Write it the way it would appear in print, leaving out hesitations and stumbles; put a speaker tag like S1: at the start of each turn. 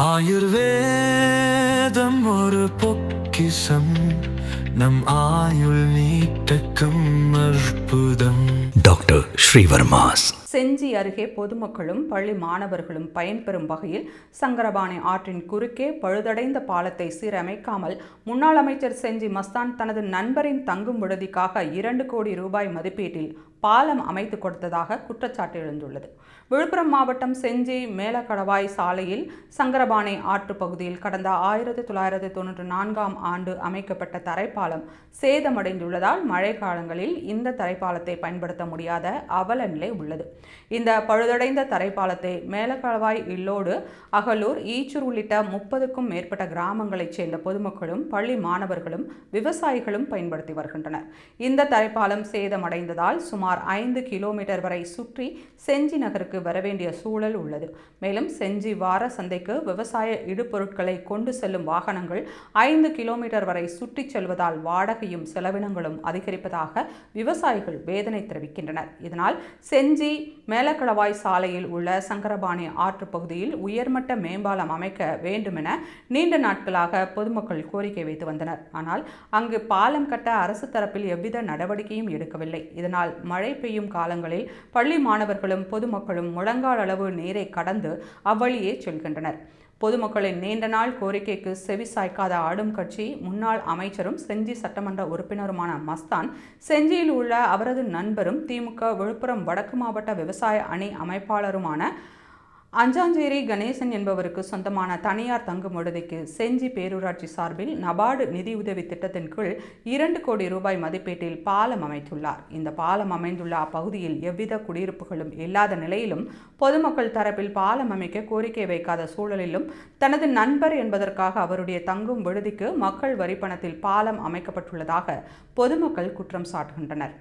S1: ஆயுர்வேதம் ஒரு பொக்கிஷம், நம் ஆயுள் நீட்டக்கும் அற்புதம். டாக்டர் ஸ்ரீவர்மாஸ்.
S2: செஞ்சி அருகே பொதுமக்களும் பள்ளி மாணவர்களும் பயன்பெறும் வகையில் சங்கரபாணி ஆற்றின் குறுக்கே பழுதடைந்த பாலத்தை சீரமைக்காமல் முன்னாள் அமைச்சர் செஞ்சி மஸ்தான் தனது நண்பரின் தங்கும் விடுதிக்காக 2 கோடி ரூபாய் மதிப்பீட்டில் பாலம் அமைத்து கொடுத்ததாக குற்றச்சாட்டு எழுந்துள்ளது. விழுப்புரம் மாவட்டம் செஞ்சி மேலக்கடவாய் சாலையில் சங்கரபாணி ஆற்று பகுதியில் கடந்த 1994ஆம் ஆண்டு அமைக்கப்பட்ட தரைப்பாலம் சேதமடைந்துள்ளதால் மழை காலங்களில் இந்த தரைப்பாலத்தை பயன்படுத்த முடியாத அவல நிலை உள்ளது. இந்த பழுதடைந்த தரைப்பாலத்தை மேலக்கடவாய், இல்லோடு, அகலூர், ஈச்சூர் உள்ளிட்ட 30க்கும் மேற்பட்ட கிராமங்களைச் சேர்ந்த பொதுமக்களும் பள்ளி மாணவர்களும் விவசாயிகளும் பயன்படுத்தி வருகின்றனர். இந்த தரைப்பாலம் சேதமடைந்ததால் சுமார் 5 கிலோமீட்டர் வரை சுற்றி செஞ்சி நகருக்கு வரவேண்டிய சூழல் உள்ளது. மேலும் செஞ்சி வார சந்தைக்கு விவசாய இடுபொருட்களை கொண்டு செல்லும் வாகனங்கள் 5 கிலோமீட்டர் வரை சுற்றிச் செல்வதால் வாடகையும் செலவினங்களும் அதிகரிப்பதாக விவசாயிகள் வேதனை தெரிவிக்கின்றனர். இதனால் செஞ்சி மேலக்கடவாய் சாலையில் உள்ள சங்கரபாணி ஆற்று பகுதியில் உயர்மட்ட மேம்பாலம் அமைக்க வேண்டுமென நீண்ட நாட்களாக பொதுமக்கள் கோரிக்கை வைத்து வந்தனர். ஆனால் அங்கு பாலம் கட்ட அரசு தரப்பில் எவ்வித நடவடிக்கையும் எடுக்கவில்லை. இதனால் மழை பெய்யும் காலங்களில் பள்ளி மாணவர்களும் பொதுமக்களும் முழங்கால் அளவு நீரை கடந்து அவ்வழியே செல்கின்றனர். பொதுமக்களின் நீண்ட நாள் கோரிக்கைக்கு செவி சாய்க்காத ஆளும் கட்சி முன்னாள் அமைச்சரும் செஞ்சி சட்டமன்ற உறுப்பினருமான மஸ்தான், செஞ்சியில் உள்ள அவரது நண்பரும் திமுக விழுப்புரம் வடக்கு மாவட்ட விவசாய அணி அமைப்பாளருமான அஞ்சாஞ்சேரி கணேசன் என்பவருக்கு சொந்தமான தனியார் தங்கும் விடுதிக்கு செஞ்சி பேரூராட்சி சார்பில் நபார்டு நிதியுதவி திட்டத்தின் கீழ் 2 கோடி ரூபாய் மதிப்பீட்டில் பாலம் அமைத்துள்ளார். இந்த பாலம் அமைந்துள்ள அப்பகுதியில் எவ்வித குடியிருப்புகளும் இல்லாத நிலையிலும் பொதுமக்கள் தரப்பில் பாலம் அமைக்க கோரிக்கை வைக்காத சூழலிலும் தனது நண்பர் என்பதற்காக அவருடைய தங்கும் விடுதிக்கு மக்கள் வரிப்பணத்தில் பாலம் அமைக்கப்பட்டுள்ளதாக பொதுமக்கள் குற்றம் சாட்டுகின்றனர்.